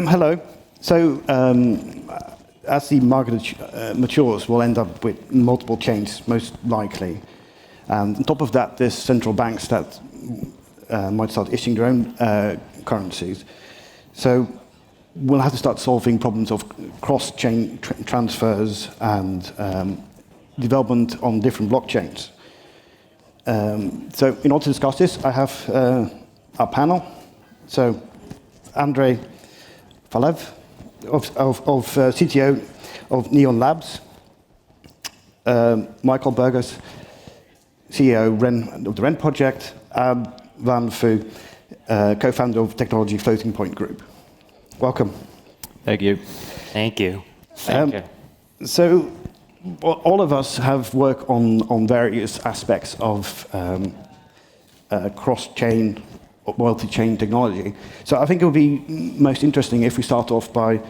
Hello. So, as the market matures, we'll end up with multiple chains, most likely. And on top of that, there's central banks that might start issuing their own currencies. So we'll have to start solving problems of cross-chain transfers and development on different blockchains. So in order to discuss this, I have our panel. So Andrei Falev, CTO of Neon Labs. Michael Burgers, CEO of the REN project. Van Fu, co-founder of technology Floating Point Group. Welcome. Thank you. Thank you. Thank you. So all of us have worked on various aspects of cross-chain, multi-chain technology. So I think it would be most interesting if we start off by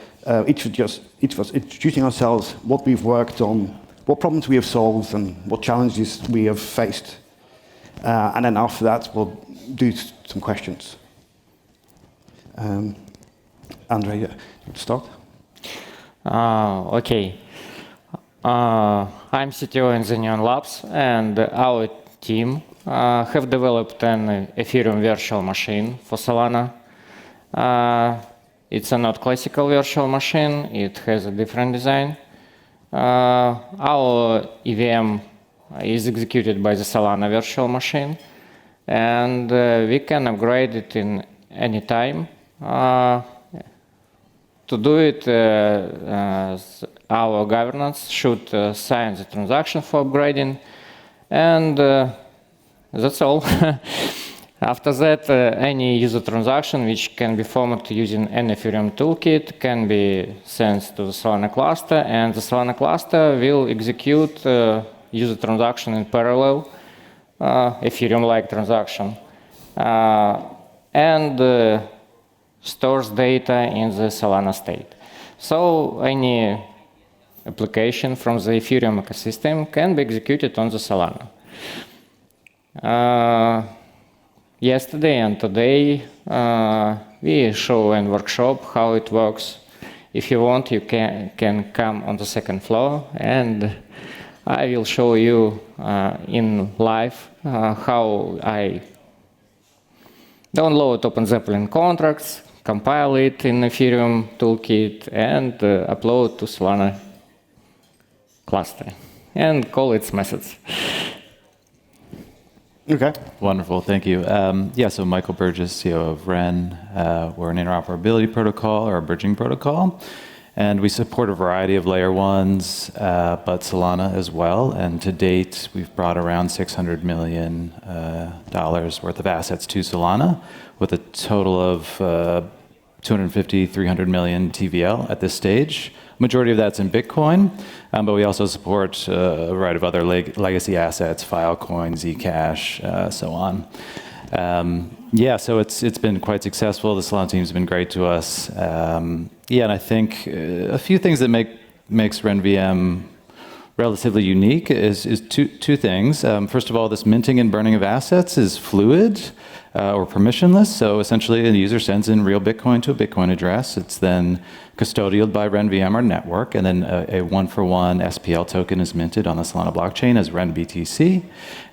each of us introducing ourselves, what we've worked on, what problems we have solved, and what challenges we have faced. And then after that, we'll do some questions. Andrei, you start? Okay. I'm CTO in the Neon Labs, and our team have developed an Ethereum virtual machine for Solana. It's a not classical virtual machine. It has a different design. Our EVM is executed by the Solana virtual machine, and we can upgrade it in any time. To do it, our governance should sign the transaction for upgrading, and that's all. After that, any user transaction which can be formatted using an Ethereum toolkit can be sent to the Solana cluster, and the Solana cluster will execute user transaction in parallel, Ethereum-like transaction, and stores data in the Solana state. So any application from the Ethereum ecosystem can be executed on the Solana. Yesterday and today, we show in workshop how it works. If you want, you can come on the second floor, and I will show you in live how I download OpenZeppelin contracts, compile it in Ethereum toolkit, and upload to Solana cluster, and call its methods. Okay. Wonderful, thank you. Yeah, so Michael Burgess, CEO of REN. We're an interoperability protocol or a bridging protocol, and we support a variety of layer ones, but Solana as well. And to date, we've brought around $600 million worth of assets to Solana, with a total of 250, 300 million TVL at this stage. Majority of that's in Bitcoin, but we also support a variety of other legacy assets, Filecoin, Zcash, so on. Yeah, so it's been quite successful. The Solana team's been great to us. Yeah, and I think a few things that makes RenVM relatively unique is two things. First of all, this minting and burning of assets is fluid or permissionless. So essentially, the user sends in real Bitcoin to a Bitcoin address. It's then custodialed by RenVM or network, and then a one-for-one SPL token is minted on the Solana blockchain as RenBTC,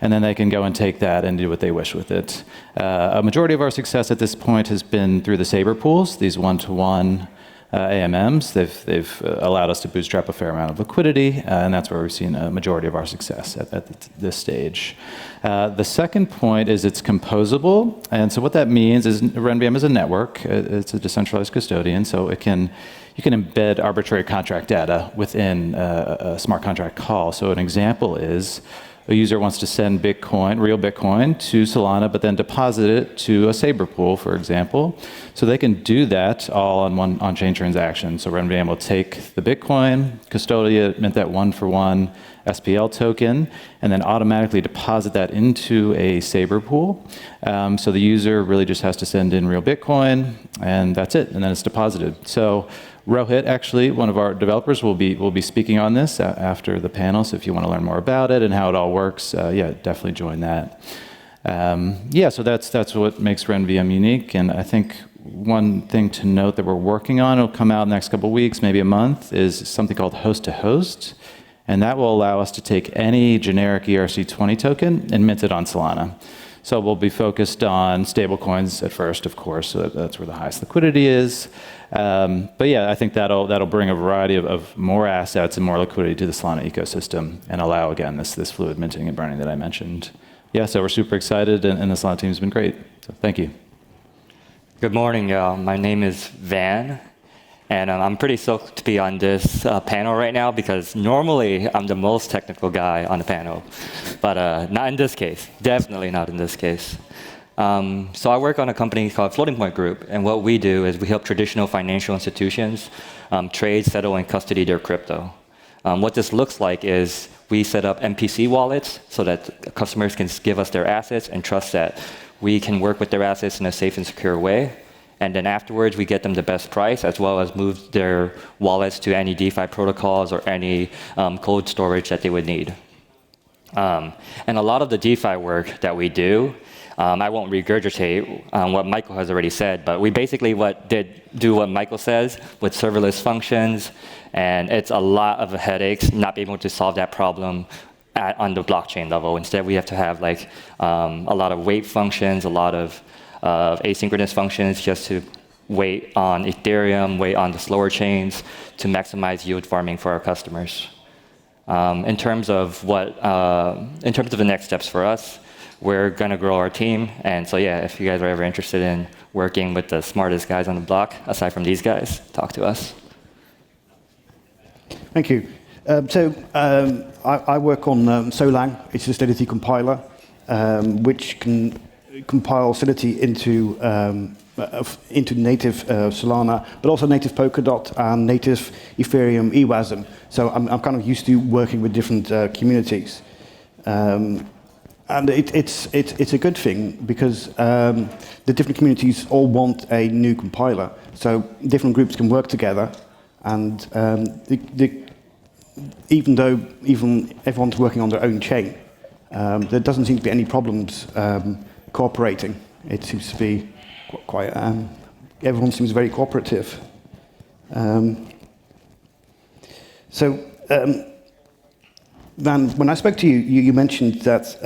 and then they can go and take that and do what they wish with it. A majority of our success at this point has been through the Saber pools, these one-to-one AMMs. They've allowed us to bootstrap a fair amount of liquidity, and that's where we've seen a majority of our success at this stage. The second point is it's composable, and so what that means is RenVM is a network. It's a decentralized custodian, so you can embed arbitrary contract data within a smart contract call. So an example is a user wants to send Bitcoin, real Bitcoin, to Solana, but then deposit it to a Saber pool, for example. So they can do that all on one on-chain transaction. So RenVM will take the Bitcoin, custodiate, mint that one-for-one SPL token, and then automatically deposit that into a Saber pool. So the user really just has to send in real Bitcoin, and that's it, and then it's deposited. So Rohit, actually, one of our developers, will be speaking on this after the panel. So if you want to learn more about it and how it all works, yeah, definitely join that. Yeah, so that's what makes RenVM unique. And I think one thing to note that we're working on, it'll come out in the next couple of weeks, maybe a month, is something called host-to-host. And that will allow us to take any generic ERC20 token and mint it on Solana. So we'll be focused on stablecoins at first, of course, so that's where the highest liquidity is. But yeah, I think that'll bring a variety of more assets and more liquidity to the Solana ecosystem and allow, again, this fluid minting and burning that I mentioned. Yeah, so we're super excited, and the Solana team's been great. So thank you. Good morning, y'all. My name is Van, and I'm pretty stoked to be on this panel right now because normally I'm the most technical guy on the panel, but not in this case. Definitely not in this case. So I work on a company called Floating Point Group, and what we do is we help traditional financial institutions trade, settle, and custody their crypto. What this looks like is we set up MPC wallets so that customers can give us their assets and trust that we can work with their assets in a safe and secure way. And then afterwards, we get them the best price, as well as move their wallets to any DeFi protocols or any cold storage that they would need. And a lot of the DeFi work that we do, I won't regurgitate what Michael has already said, but we basically do what Michael says with serverless functions, and it's a lot of headaches not being able to solve that problem on the blockchain level. Instead, we have to have like a lot of wait functions, a lot of asynchronous functions just to wait on Ethereum, wait on the slower chains to maximize yield farming for our customers. In terms of the next steps for us, we're going to grow our team. And so, yeah, if you guys are ever interested in working with the smartest guys on the block, aside from these guys, talk to us. Thank you. I work on Solana. It's a Solidity compiler, which can compile Solidity into native Solana, but also native Polkadot and native Ethereum EWASM. So I'm kind of used to working with different communities. And it's a good thing because the different communities all want a new compiler. So different groups can work together, and even though everyone's working on their own chain, there doesn't seem to be any problems cooperating. It seems to be quite. Everyone seems very cooperative. Van, when I spoke to you, you mentioned that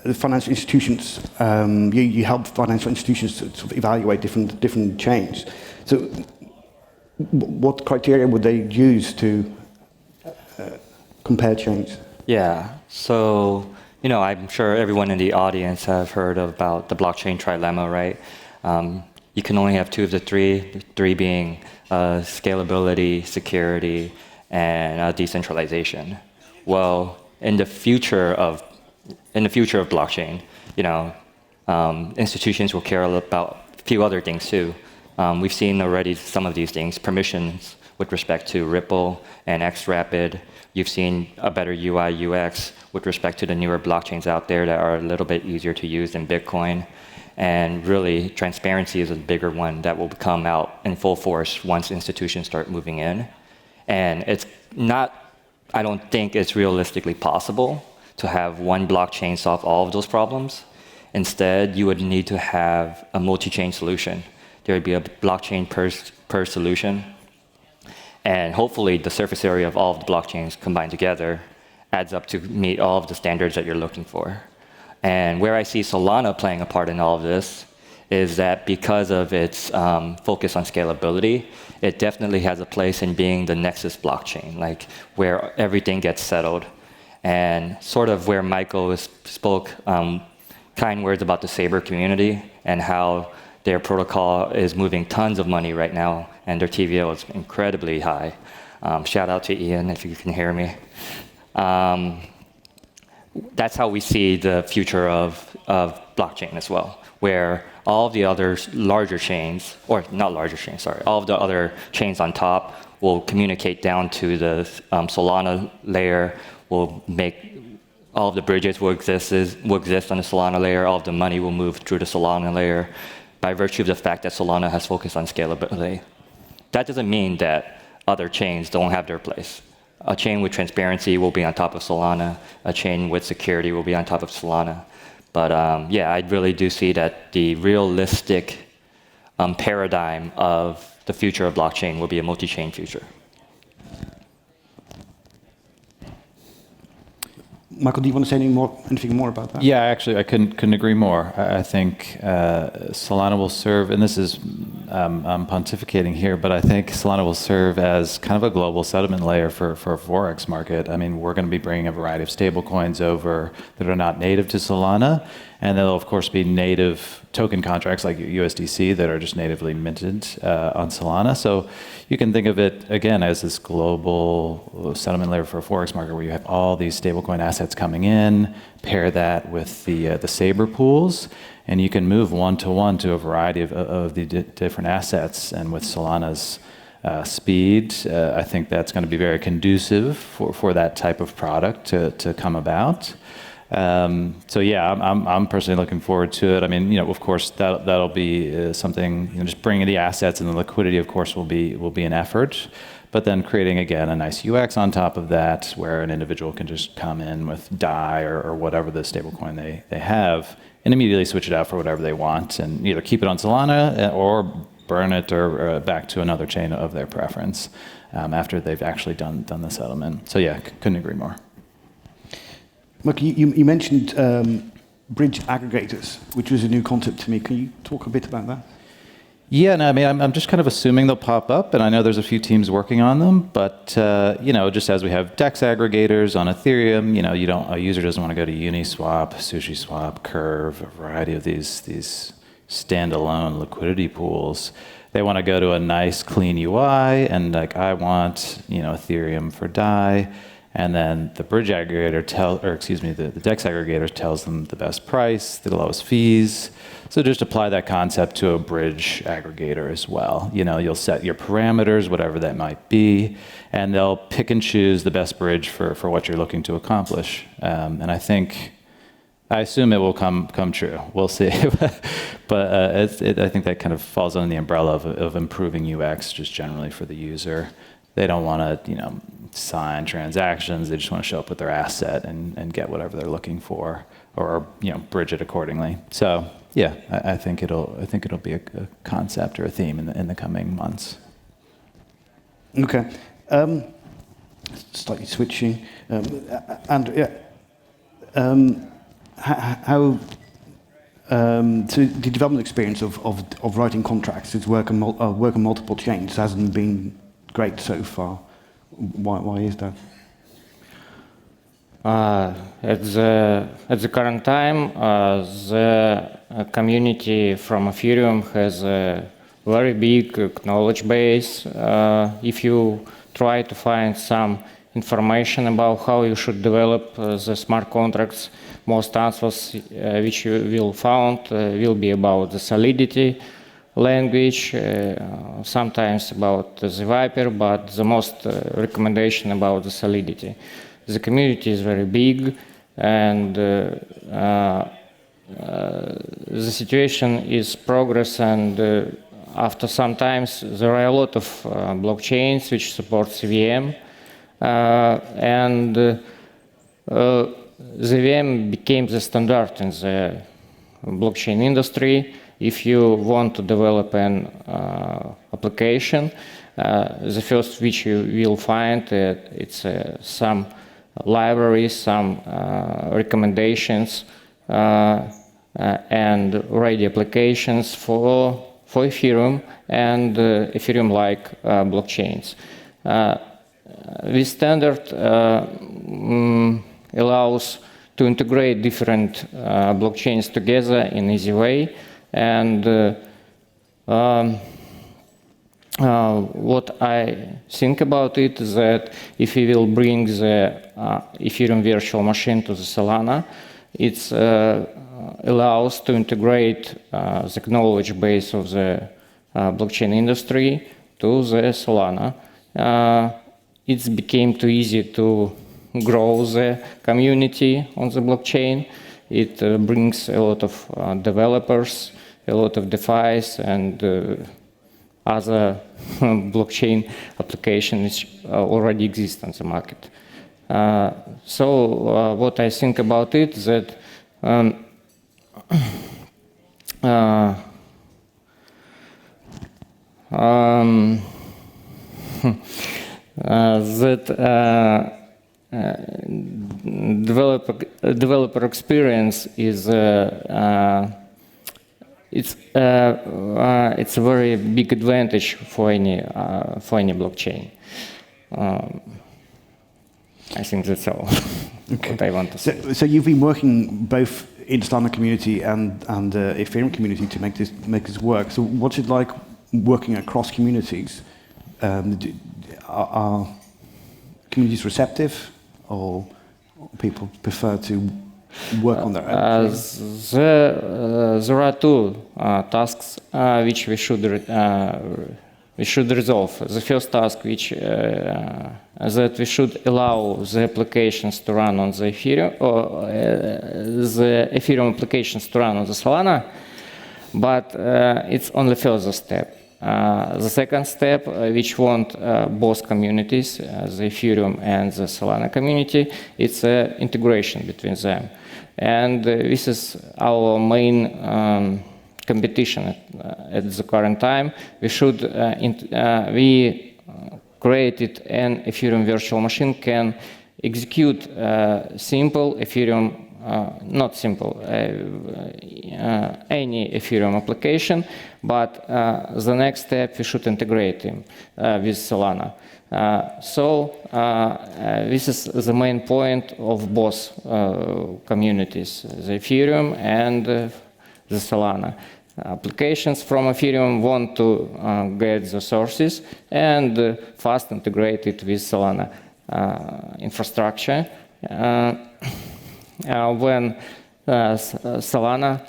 the financial institutions, you help financial institutions to sort of evaluate different chains. So, what criteria would they use to compare chains? Yeah, so I'm sure everyone in the audience have heard about the blockchain trilemma, right? You can only have two of the three being scalability, security, and decentralization. Well, in the future of blockchain, institutions will care about a few other things too. We've seen already some of these things: permissions with respect to Ripple and XRapid. You've seen a better UI UX with respect to the newer blockchains out there that are a little bit easier to use than Bitcoin. And really, transparency is a bigger one that will come out in full force once institutions start moving in. And it's not, I don't think it's realistically possible to have one blockchain solve all of those problems. Instead, you would need to have a multi-chain solution. There would be a blockchain per solution. And hopefully, the surface area of all of the blockchains combined together adds up to meet all of the standards that you're looking for. And where I see Solana playing a part in all of this is that because of its focus on scalability, it definitely has a place in being the nexus blockchain, like where everything gets settled. And sort of where Michael spoke kind words about the Saber community and how their protocol is moving tons of money right now, and their TVL is incredibly high. Shout out to Ian if you can hear me. That's how we see the future of blockchain as well, where all of the other larger chains, or not larger chains, sorry, all of the other chains on top will communicate down to the Solana layer, will make all of the bridges will exist on the Solana layer, all of the money will move through the Solana layer by virtue of the fact that Solana has focused on scalability. that doesn't mean that other chains don't have their place. A chain with transparency will be on top of Solana. A chain with security will be on top of Solana. But yeah, I really do see that the realistic paradigm of the future of blockchain will be a multi-chain future. Michael, do you want to say anything more about that? Yeah, actually, I couldn't agree more. I think Solana will serve, and this is, I'm pontificating here, but I think Solana will serve as kind of a global settlement layer for a Forex market. I mean, we're going to be bringing a variety of stablecoins over that are not native to Solana, and there'll, of course, be native token contracts like USDC that are just natively minted on Solana. So you can think of it, again, as this global settlement layer for a Forex market where you have all these stablecoin assets coming in, pair that with the Sabre pools, and you can move one-to-one to a variety of the different assets. And with Solana's speed, I think that's going to be very conducive for that type of product to come about. So yeah, I'm personally looking forward to it. I mean, you know, of course, that'll be something. You know, just bringing the assets and the liquidity, of course, will be an effort. But then creating again a nice UX on top of that, where an individual can just come in with DAI or whatever the stablecoin they have, and immediately switch it out for whatever they want, and either keep it on Solana or burn it or back to another chain of their preference after they've actually done the settlement. So yeah, couldn't agree more. Look, you mentioned bridge aggregators, which was a new concept to me. Can you talk a bit about that? Yeah, no, I mean, I'm just kind of assuming they'll pop up, and I know there's a few teams working on them, but you know, just as we have DEX aggregators on Ethereum, you know, a user doesn't want to go to Uniswap, SushiSwap, Curve, a variety of these standalone liquidity pools. They want to go to a nice, clean UI, and like, I want, you know, Ethereum for DAI. And then the bridge aggregator the DEX aggregator tells them the best price, the lowest fees. So just apply that concept to a bridge aggregator as well. You know, you'll set your parameters, whatever that might be, and they'll pick and choose the best bridge for what you're looking to accomplish. And I assume it will come true. We'll see. But I think that kind of falls under the umbrella of improving UX just generally for the user. They don't want to, you know, sign transactions. They just want to show up with their asset and get whatever they're looking for, or you know, bridge it accordingly. So yeah, I think it'll be a concept or a theme in the coming months. Okay, slightly switching, and yeah, how so the development experience of writing contracts is work on multiple chains hasn't been great so far. Why is that? At the current time, the community from Ethereum has a very big knowledge base. If you try to find some information about how you should develop the smart contracts, most answers which you will find will be about the Solidity language, sometimes about the Viper, but the most recommendation about the Solidity. The community is very big, and the situation is progress, and after some times there are a lot of blockchains which support CVM, and the VM became the standard in the blockchain industry. If you want to develop an application, the first which you will find it's some libraries, some recommendations, and ready applications for Ethereum and Ethereum-like blockchains. This standard allows to integrate different blockchains together in easy way. And what I think about it is that if we will bring the Ethereum virtual machine to the Solana, it allows to integrate the knowledge base of the blockchain industry to the Solana. It became too easy to grow the community on the blockchain. It brings a lot of developers, a lot of DeFis, and other blockchain application which already exist on the market. So what I think about it is that developer experience is it's a very big advantage for any blockchain. I think that's all what I want to say. So you've been working both in the Solana community and the Ethereum community to make this work. So what's it like working across communities? Are communities receptive, or people prefer to work on their own? There are two tasks which we should resolve. The first task, which that we should allow the applications to run on the Ethereum, or the Ethereum applications to run on the Solana, but it's only further step. The second step, which want both communities, the Ethereum and the Solana community, it's integration between them. And this is our main competition at the current time. We should, we created an Ethereum virtual machine can execute simple Ethereum, not simple, any Ethereum application, but the next step we should integrate them with Solana. So this is the main point of both communities, the Ethereum and the Solana. Applications from Ethereum want to get the sources and fast integrate it with Solana infrastructure. When Solana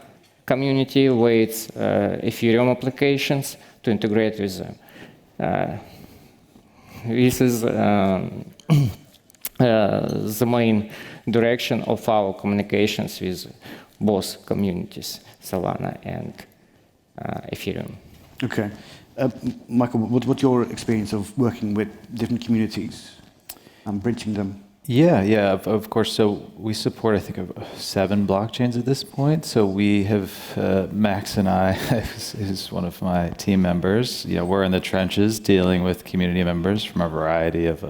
community waits Ethereum applications to integrate with them. This is the main direction of our communications with both communities, Solana and Ethereum. Okay. Michael, what's your experience of working with different communities and bridging them? Yeah, of course. So we support, I think, 7 blockchains at this point. So we have, Max and I, is one of my team members. You know, we're in the trenches dealing with community members from a variety of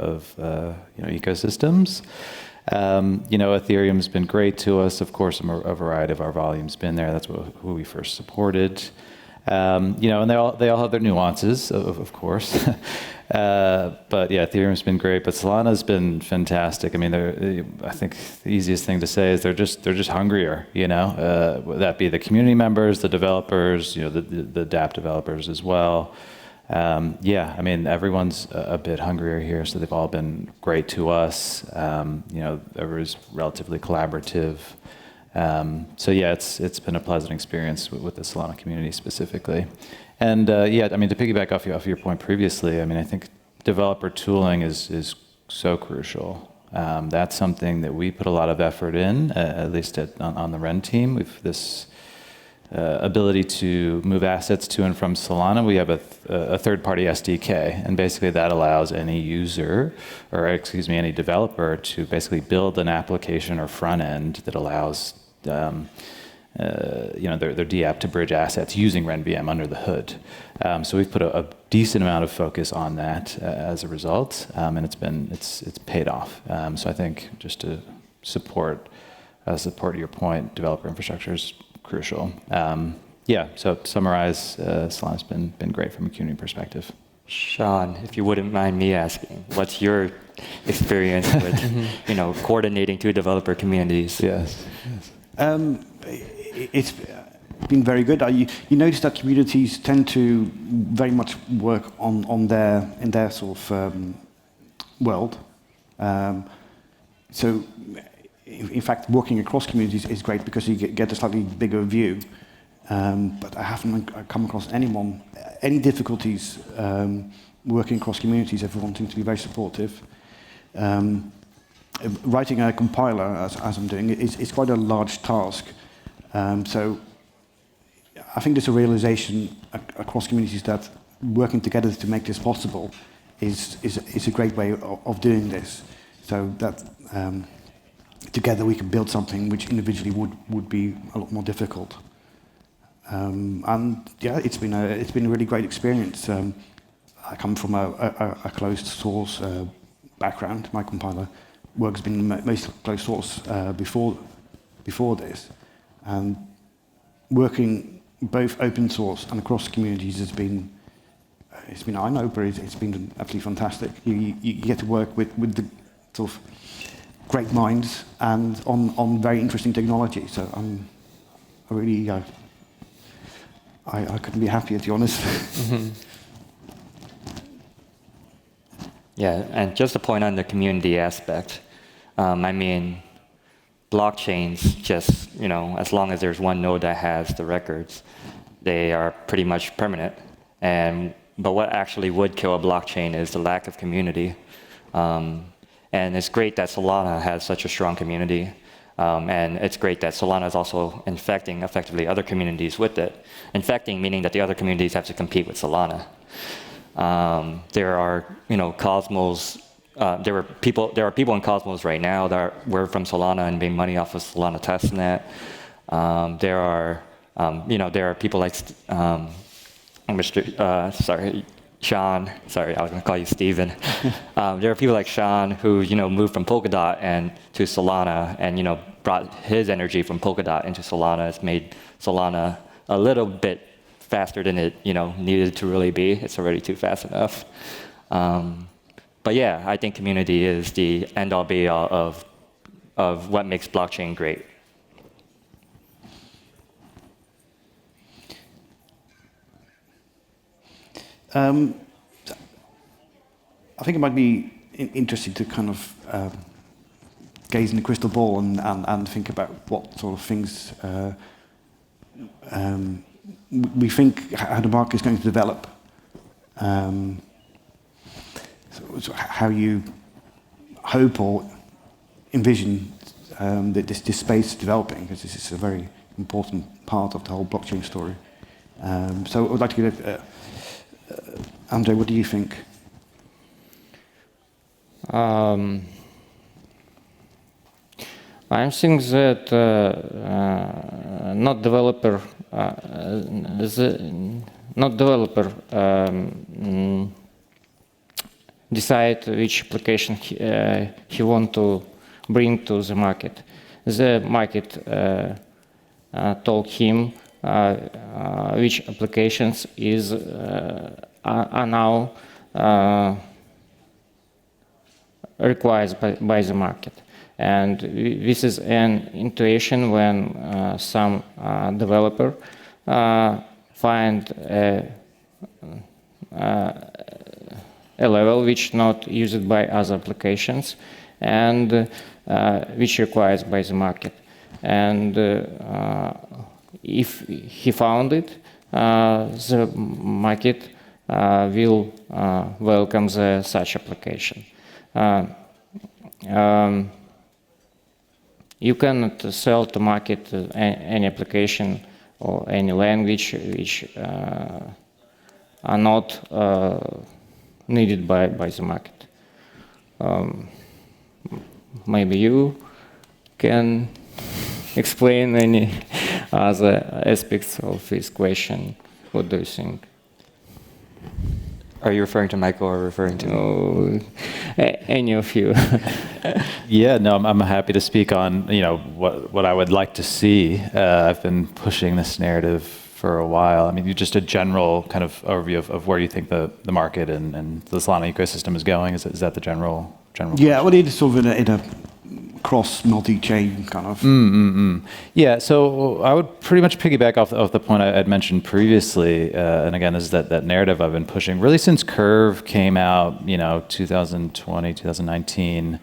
ecosystems. You know, Ethereum's been great to us. Of course, a variety of our volume's been there. That's who we first supported. You know, and they all have their nuances, of course. But yeah, Ethereum's been great, but Solana's been fantastic. I mean, I think the easiest thing to say is they're just hungrier. You know, that be the community members, the developers, you know, the dApp developers as well. Yeah, I mean, everyone's a bit hungrier here, so they've all been great to us. You know, everyone's relatively collaborative. So yeah, it's been a pleasant experience with the Solana community specifically. And yeah, I mean, to piggyback off your point previously, I mean, I think developer tooling is so crucial. That's something that we put a lot of effort in, at least on the Ren team. We've this ability to move assets to and from Solana. We have a third-party SDK, and basically that allows any user, or excuse me, any developer to basically build an application or front end that allows you know, their dApp to bridge assets using RenVM under the hood. So we've put a decent amount of focus on that as a result, and it's paid off. So I think just to support your point, developer infrastructure is crucial. Yeah. So to summarize, Solana's been great from a community perspective. Sean, if you wouldn't mind me asking, what's your experience with you know, coordinating 2 developer communities? Yes. It's been very good. You notice that communities tend to very much work in their sort of world. So, in fact, working across communities is great because you get a slightly bigger view. But I haven't come across any difficulties working across communities. Everyone seems to be very supportive. Writing a compiler, as I'm doing, is quite a large task. So I think there's a realization across communities that working together to make this possible is a great way of doing this. So that together we can build something which individually would be a lot more difficult. And yeah, it's been a really great experience. I come from a closed source background. My compiler work has been mostly closed source before this, and working both open source and across communities has been an eye-opener. It's been absolutely fantastic. You get to work with the sort of great minds and on very interesting technology. So I really I couldn't be happier, to be honest. Mm-hmm. Yeah, and just to point on the community aspect, I mean, blockchains just, as long as there's one node that has the records, they are pretty much permanent. But what actually would kill a blockchain is the lack of community. And it's great that Solana has such a strong community. And it's great that Solana is also infecting effectively other communities with it. Infecting meaning that the other communities have to compete with Solana. There are, Cosmos. There are people in Cosmos right now that were from Solana and made money off of Solana testnet. There are people like Sean. Sorry, I was going to call you Steven. There are people like Sean who moved from Polkadot and to Solana and brought his energy from Polkadot into Solana. It's made Solana a little bit faster than it needed to really be. It's already too fast enough. But yeah, I think community is the end-all be-all of what makes blockchain great. I think it might be interesting to kind of gaze in the crystal ball and think about what sort of things we think how the market is going to develop. So how you hope or envision that this space developing, because this is a very important part of the whole blockchain story. So I would like to get Andre, what do you think? I think that not developer decide which application he want to bring to the market. The market told him which applications are now required by the market. And this is an intuition when some developer find a level which not used by other applications and which required by the market. And if he found it, the market will welcome such application. You cannot sell to market any application or any language which are not needed by the market. Maybe you can explain any other aspects of this question. What do you think? Are you referring to Michael or referring to me? Any of you? Yeah, no, I'm happy to speak on what I would like to see. I've been pushing this narrative for a while. I mean, just a general kind of overview of where you think the market and the Solana ecosystem is going. Is that the general? Yeah, well, it is sort of in a cross multi-chain kind of. Yeah, so I would pretty much piggyback off the point I had mentioned previously, and again, is that narrative I've been pushing really since Curve came out, 2020, 2019.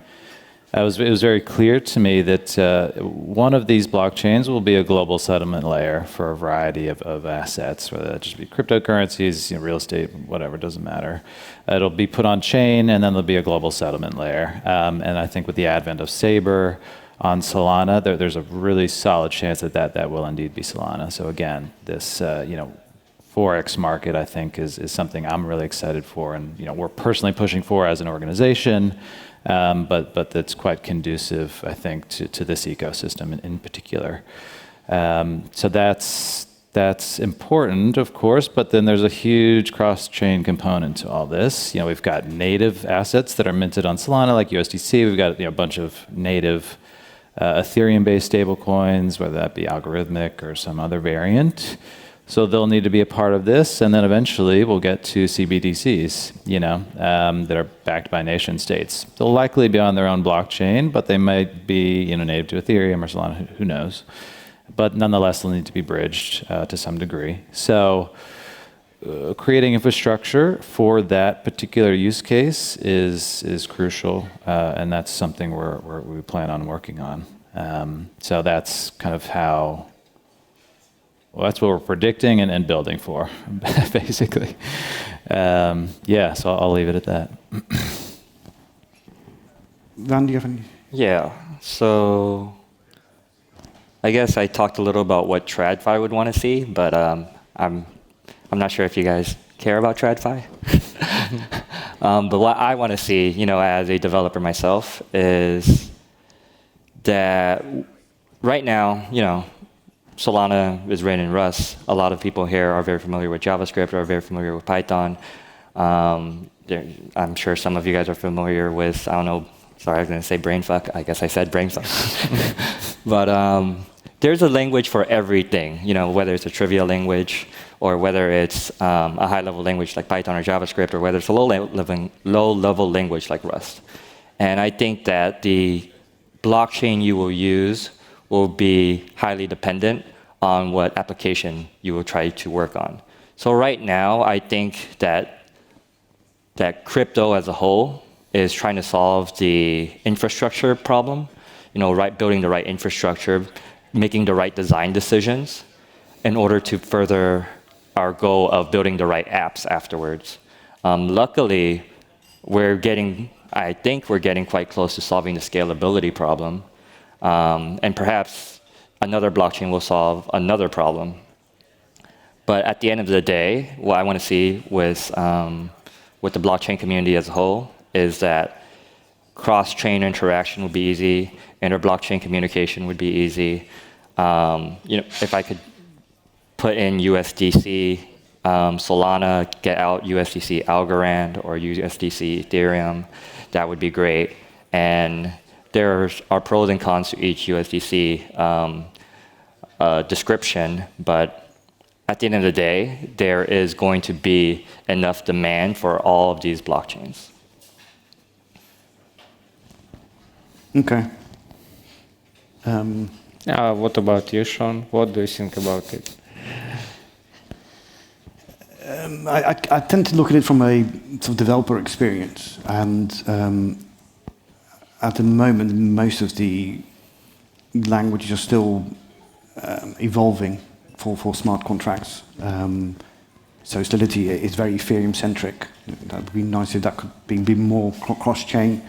It was very clear to me that one of these blockchains will be a global settlement layer for a variety of assets, whether that just be cryptocurrencies, real estate, whatever, doesn't matter. It'll be put on chain, and then there'll be a global settlement layer. And I think with the advent of Saber on Solana, there's a really solid chance that will indeed be Solana. So again, this Forex market, I think, is something I'm really excited for, and we're personally pushing for as an organization, but that's quite conducive, I think, to this ecosystem in particular. So that's important, of course, but then there's a huge cross-chain component to all this. We've got native assets that are minted on Solana, like USDC. We've got a bunch of native Ethereum-based stablecoins, whether that be algorithmic or some other variant. So they'll need to be a part of this, and then eventually we'll get to CBDCs, that are backed by nation states. They'll likely be on their own blockchain, but they might be, native to Ethereum or Solana, who knows. But nonetheless, they'll need to be bridged to some degree. So creating infrastructure for that particular use case is crucial, and that's something we plan on working on. So that's kind of how. Well, that's what we're predicting and building for, basically. So I'll leave it at that. Van, do you have any? Yeah. So I guess I talked a little about what TradFi would want to see, but I'm not sure if you guys care about TradFi. But what I want to see, as a developer myself, is that right now, Solana is written in Rust. A lot of people here are very familiar with JavaScript, or very familiar with Python. I'm sure some of you guys are familiar with, I was going to say brainfuck. I guess I said brainfuck. But there's a language for everything, whether it's a trivial language, or whether it's a high-level language like Python or JavaScript, or whether it's a low-level language like Rust. And I think that the blockchain you will use will be highly dependent on what application you will try to work on. So right now, I think that crypto as a whole is trying to solve the infrastructure problem, building the right infrastructure, making the right design decisions in order to further our goal of building the right apps afterwards. Luckily, I think we're getting quite close to solving the scalability problem. And perhaps another blockchain will solve another problem. But at the end of the day, what I want to see with the blockchain community as a whole is that cross-chain interaction would be easy, inter-blockchain communication would be easy. If I could put in USDC, Solana, get out USDC Algorand or USDC Ethereum, that would be great. And there are pros and cons to each USDC description, but at the end of the day, there is going to be enough demand for all of these blockchains. Okay. What about you, Sean? What do you think about it? I tend to look at it from a sort of developer experience, and at the moment, most of the languages are still evolving for smart contracts. So Solidity is very Ethereum-centric. That would be nice if that could be more cross-chain.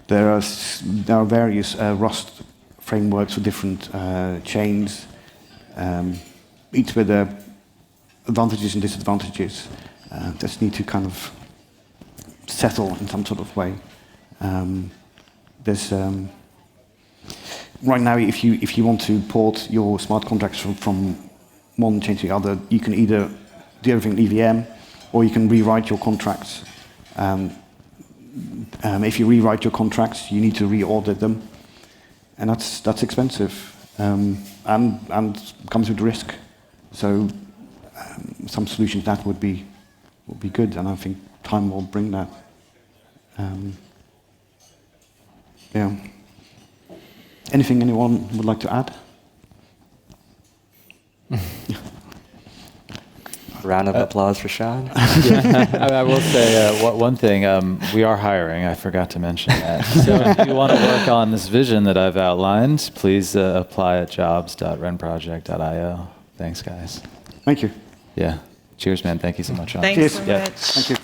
There are various Rust frameworks for different chains, each with their advantages and disadvantages. Just need to kind of settle in some sort of way. There's right now, if you want to port your smart contracts from one chain to the other, you can either do everything in EVM, or you can rewrite your contracts. If you rewrite your contracts, you need to reorder them, and that's expensive, and comes with risk. So some solutions that would be good, and I think time will bring that. Yeah. Anything anyone would like to add? Round of applause for Sean. I will say one thing. We are hiring. I forgot to mention that. So if you want to work on this vision that I've outlined, please apply at jobs.renproject.io. Thanks, guys. Thank you. Yeah. Cheers, man. Thank you so much, Sean. Thanks Cheers. so Yeah. much. Thank you.